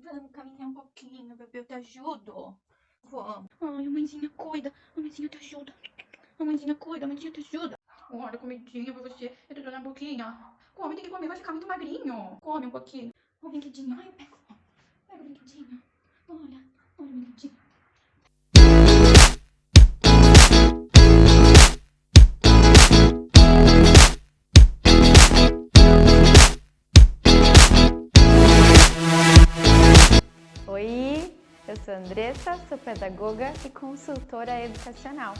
Vamos caminhar um pouquinho, bebê, eu te ajudo. Vamos. Ai, a mãezinha cuida, a mãezinha te ajuda. A mãezinha cuida, a mãezinha te ajuda. Olha, comidinha pra você. Eu tô dando a boquinha. Come, tem que comer, vai ficar muito magrinho. Come um pouquinho. Ó, o brinquedinho. Ai, pega, ó. Pega o brinquedinho. Olha, olha o brinquedinho. Oi, eu sou a Andressa, sou pedagoga e consultora educacional.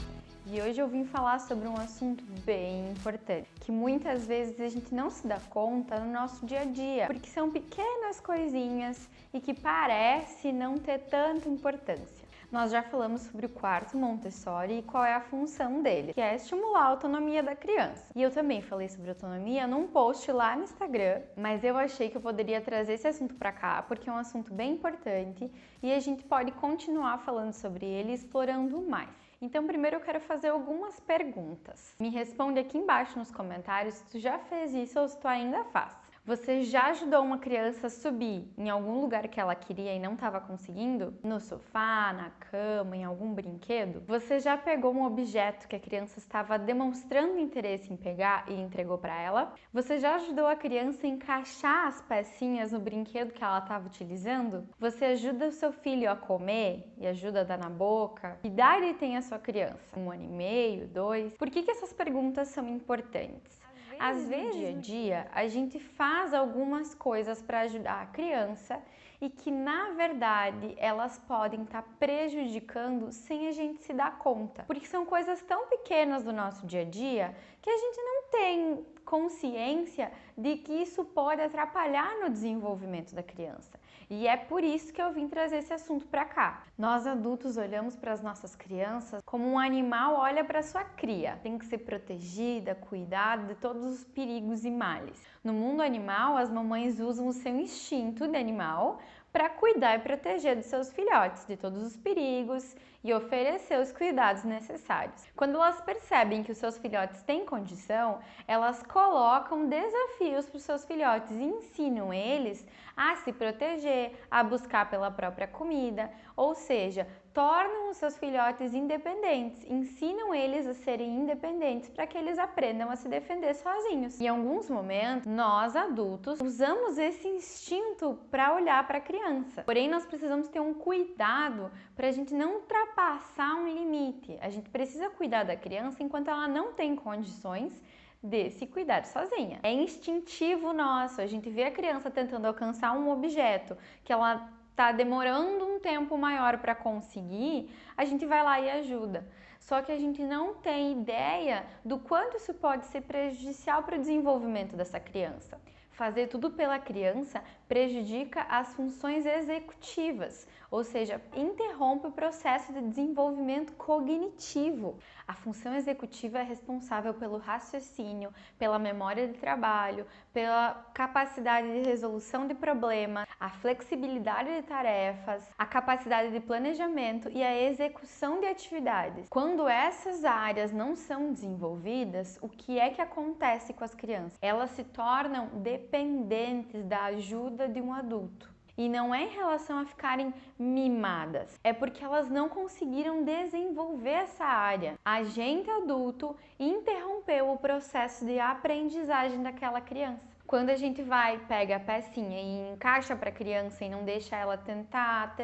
E hoje eu vim falar sobre um assunto bem importante, que muitas vezes a gente não se dá conta no nosso dia a dia, porque são pequenas coisinhas e que parece não ter tanta importância. Nós já falamos sobre o quarto Montessori e qual é a função dele, que é estimular a autonomia da criança. E eu também falei sobre autonomia num post lá no Instagram, mas eu achei que eu poderia trazer esse assunto para cá, porque é um assunto bem importante e a gente pode continuar falando sobre ele e explorando mais. Então, primeiro eu quero fazer algumas perguntas. Me responde aqui embaixo nos comentários se tu já fez isso ou se tu ainda faz. Você já ajudou uma criança a subir em algum lugar que ela queria e não estava conseguindo? No sofá, na cama, em algum brinquedo? Você já pegou um objeto que a criança estava demonstrando interesse em pegar e entregou para ela? Você já ajudou a criança a encaixar as pecinhas no brinquedo que ela estava utilizando? Você ajuda o seu filho a comer e ajuda a dar na boca? Que idade tem a sua criança? 1 ano e meio, 2? Por que essas perguntas são importantes? Às vezes, no dia a dia, a gente faz algumas coisas para ajudar a criança e que, na verdade, elas podem estar prejudicando sem a gente se dar conta. Porque são coisas tão pequenas do nosso dia a dia que a gente não tem consciência de que isso pode atrapalhar no desenvolvimento da criança. E é por isso que eu vim trazer esse assunto para cá. Nós adultos olhamos para as nossas crianças como um animal olha para sua cria. Tem que ser protegida, cuidada de todos os perigos e males. No mundo animal, as mamães usam o seu instinto de animal para cuidar e proteger dos seus filhotes de todos os perigos e oferecer os cuidados necessários. Quando elas percebem que os seus filhotes têm condição, elas colocam desafios para os seus filhotes e ensinam eles a se proteger, a buscar pela própria comida, ou seja, tornam os seus filhotes independentes, ensinam eles a serem independentes para que eles aprendam a se defender sozinhos. Em alguns momentos, nós adultos usamos esse instinto para olhar para a criança. Porém, nós precisamos ter um cuidado para a gente não ultrapassar um limite. A gente precisa cuidar da criança enquanto ela não tem condições de se cuidar sozinha. É instintivo nosso, a gente vê a criança tentando alcançar um objeto que ela está demorando um tempo maior para conseguir, a gente vai lá e ajuda. Só que a gente não tem ideia do quanto isso pode ser prejudicial para o desenvolvimento dessa criança. Fazer tudo pela criança prejudica as funções executivas, ou seja, interrompe o processo de desenvolvimento cognitivo. A função executiva é responsável pelo raciocínio, pela memória de trabalho, pela capacidade de resolução de problemas, a flexibilidade de tarefas, a capacidade de planejamento e a execução de atividades. Quando essas áreas não são desenvolvidas, o que é que acontece com as crianças? Elas se tornam dependentes da ajuda de um adulto. E não é em relação a ficarem mimadas, é porque elas não conseguiram desenvolver essa área. A gente adulto interrompeu o processo de aprendizagem daquela criança. Quando a gente vai, pega a pecinha e encaixa para a criança e não deixa ela tentar,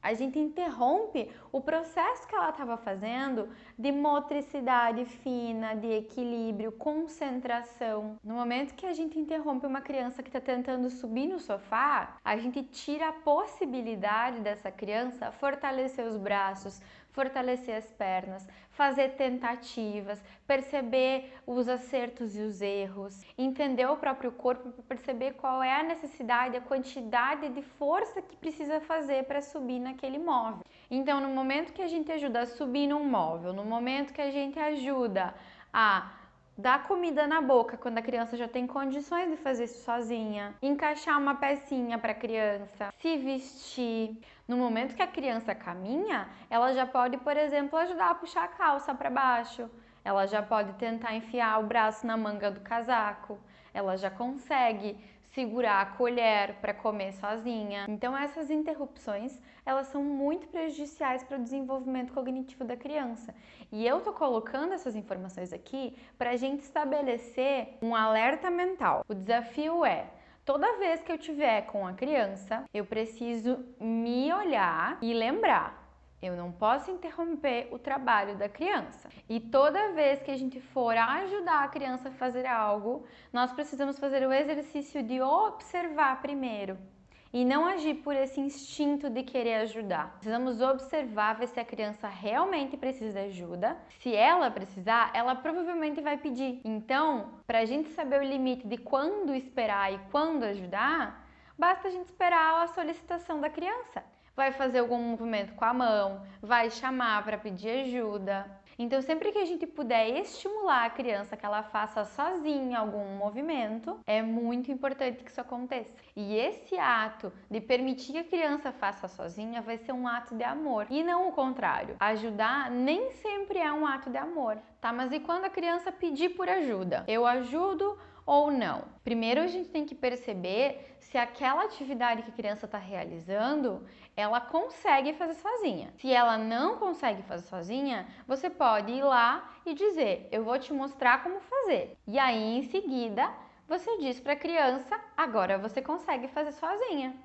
a gente interrompe o processo que ela estava fazendo de motricidade fina, de equilíbrio, concentração. No momento que a gente interrompe uma criança que está tentando subir no sofá, a gente tira a possibilidade dessa criança fortalecer os braços, fortalecer as pernas, fazer tentativas, perceber os acertos e os erros, entender o próprio corpo para perceber qual é a necessidade, a quantidade de força que precisa fazer para subir naquele móvel. Então, no momento que a gente ajuda a subir num móvel, no momento que a gente ajuda a dar comida na boca quando a criança já tem condições de fazer isso sozinha, encaixar uma pecinha para a criança, se vestir. No momento que a criança caminha, ela já pode, por exemplo, ajudar a puxar a calça para baixo. Ela já pode tentar enfiar o braço na manga do casaco. Ela já consegue segurar a colher para comer sozinha. Então essas interrupções, elas são muito prejudiciais para o desenvolvimento cognitivo da criança. E eu tô colocando essas informações aqui para a gente estabelecer um alerta mental. O desafio é: toda vez que eu tiver com a criança, eu preciso me olhar e lembrar: eu não posso interromper o trabalho da criança. E toda vez que a gente for ajudar a criança a fazer algo, nós precisamos fazer o exercício de observar primeiro e não agir por esse instinto de querer ajudar. Precisamos observar, ver se a criança realmente precisa de ajuda. Se ela precisar, ela provavelmente vai pedir. Então, para a gente saber o limite de quando esperar e quando ajudar, basta a gente esperar a solicitação da criança. Vai fazer algum movimento com a mão, vai chamar para pedir ajuda. Então, sempre que a gente puder estimular a criança que ela faça sozinha algum movimento, é muito importante que isso aconteça. E esse ato de permitir que a criança faça sozinha vai ser um ato de amor e não o contrário. Ajudar nem sempre é um ato de amor, tá? Mas e quando a criança pedir por ajuda? Eu ajudo ou não? Primeiro a gente tem que perceber se aquela atividade que a criança está realizando, ela consegue fazer sozinha. Se ela não consegue fazer sozinha, você pode ir lá e dizer: eu vou te mostrar como fazer. E aí em seguida você diz para a criança: agora você consegue fazer sozinha.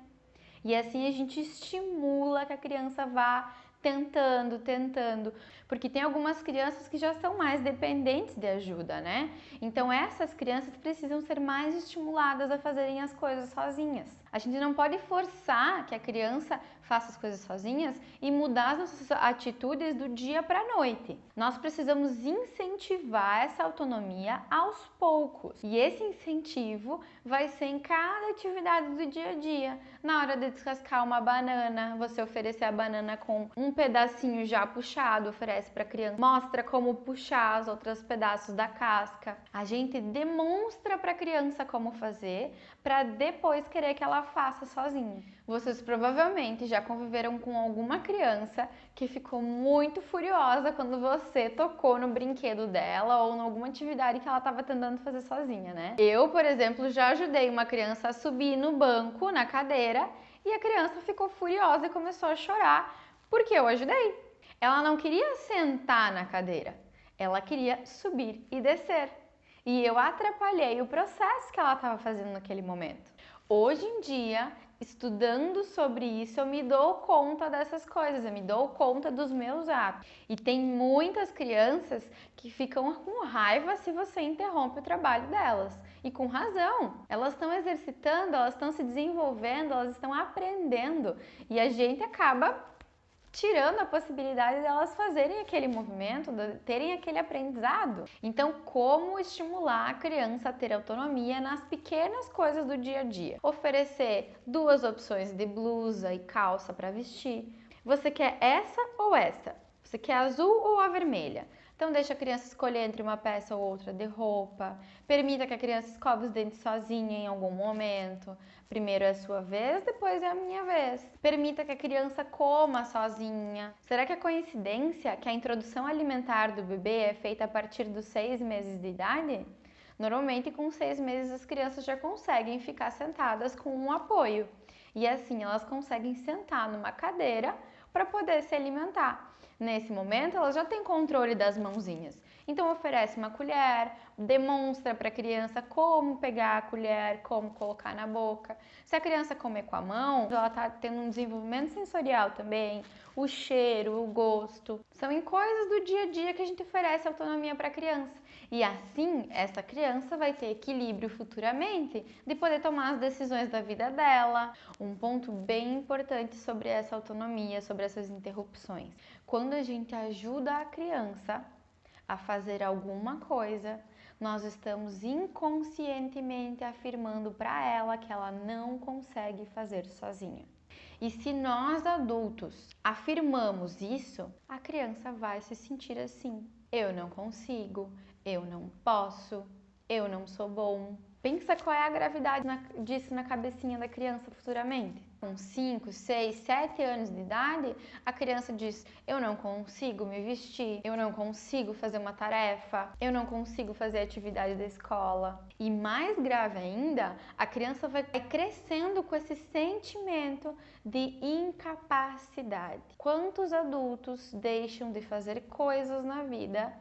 E assim a gente estimula que a criança vá tentando, porque tem algumas crianças que já são mais dependentes de ajuda, né? Então essas crianças precisam ser mais estimuladas a fazerem as coisas sozinhas. A gente não pode forçar que a criança faça as coisas sozinhas e mudar as nossas atitudes do dia para a noite. Nós precisamos incentivar essa autonomia aos poucos. E esse incentivo vai ser em cada atividade do dia a dia. Na hora de descascar uma banana, você oferecer a banana com um pedacinho já puxado, oferece para a criança, mostra como puxar os outros pedaços da casca. A gente demonstra para a criança como fazer, para depois querer que ela faça sozinha. Vocês provavelmente já conviveram com alguma criança que ficou muito furiosa quando você tocou no brinquedo dela ou em alguma atividade que ela estava tentando fazer sozinha, né? Eu, por exemplo, já ajudei uma criança a subir no banco, na cadeira, e a criança ficou furiosa e começou a chorar porque eu ajudei. Ela não queria sentar na cadeira, ela queria subir e descer. E eu atrapalhei o processo que ela estava fazendo naquele momento. Hoje em dia, estudando sobre isso, eu me dou conta dessas coisas, eu me dou conta dos meus atos. E tem muitas crianças que ficam com raiva se você interrompe o trabalho delas. E com razão, elas estão exercitando, elas estão se desenvolvendo, elas estão aprendendo. E a gente acaba tirando a possibilidade delas fazerem aquele movimento, de terem aquele aprendizado. Então, como estimular a criança a ter autonomia nas pequenas coisas do dia a dia? Oferecer 2 opções de blusa e calça para vestir. Você quer essa ou essa? Você quer a azul ou a vermelha? Então deixa a criança escolher entre uma peça ou outra de roupa. Permita que a criança escove os dentes sozinha em algum momento. Primeiro é a sua vez, depois é a minha vez. Permita que a criança coma sozinha. Será que é coincidência que a introdução alimentar do bebê é feita a partir dos 6 meses de idade? Normalmente com 6 meses as crianças já conseguem ficar sentadas com um apoio. E assim elas conseguem sentar numa cadeira para poder se alimentar. Nesse momento, ela já tem controle das mãozinhas. Então, oferece uma colher, demonstra para a criança como pegar a colher, como colocar na boca. Se a criança comer com a mão, ela está tendo um desenvolvimento sensorial também, o cheiro, o gosto. São em coisas do dia a dia que a gente oferece autonomia para a criança. E assim, essa criança vai ter equilíbrio futuramente de poder tomar as decisões da vida dela. Um ponto bem importante sobre essa autonomia, sobre essas interrupções. Quando a gente ajuda a criança a fazer alguma coisa, nós estamos inconscientemente afirmando para ela que ela não consegue fazer sozinha. E se nós adultos afirmamos isso, a criança vai se sentir assim: eu não consigo, eu não posso, eu não sou bom. Pensa qual é a gravidade disso na cabecinha da criança futuramente. Com 5, 6, 7 anos de idade, a criança diz: eu não consigo me vestir, eu não consigo fazer uma tarefa, eu não consigo fazer atividade da escola. E mais grave ainda, a criança vai crescendo com esse sentimento de incapacidade. Quantos adultos deixam de fazer coisas na vida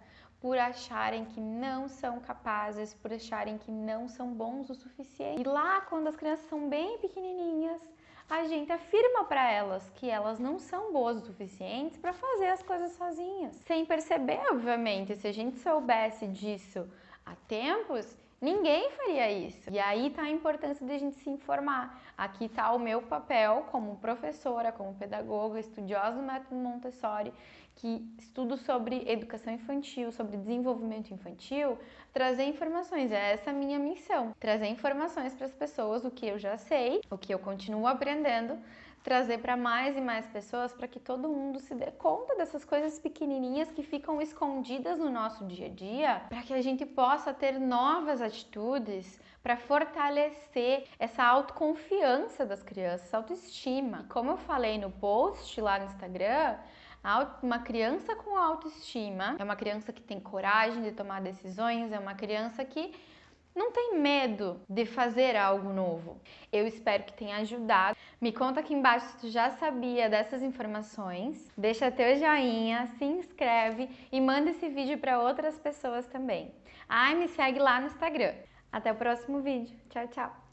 por acharem que não são capazes, por acharem que não são bons o suficiente? E lá, quando as crianças são bem pequenininhas, a gente afirma para elas que elas não são boas o suficiente para fazer as coisas sozinhas. Sem perceber, obviamente, se a gente soubesse disso há tempos, ninguém faria isso. E aí tá a importância de a gente se informar. Aqui tá o meu papel como professora, como pedagoga, estudiosa do método Montessori, que estudo sobre educação infantil, sobre desenvolvimento infantil, trazer informações. É essa a minha missão, trazer informações para as pessoas, o que eu já sei, o que eu continuo aprendendo, trazer para mais e mais pessoas para que todo mundo se dê conta dessas coisas pequenininhas que ficam escondidas no nosso dia a dia, para que a gente possa ter novas atitudes para fortalecer essa autoconfiança das crianças, autoestima. E como eu falei no post lá no Instagram, uma criança com autoestima é uma criança que tem coragem de tomar decisões, é uma criança que não tem medo de fazer algo novo. Eu espero que tenha ajudado. Me conta aqui embaixo se tu já sabia dessas informações. Deixa teu joinha, se inscreve e manda esse vídeo para outras pessoas também. Me segue lá no Instagram. Até o próximo vídeo. Tchau, tchau!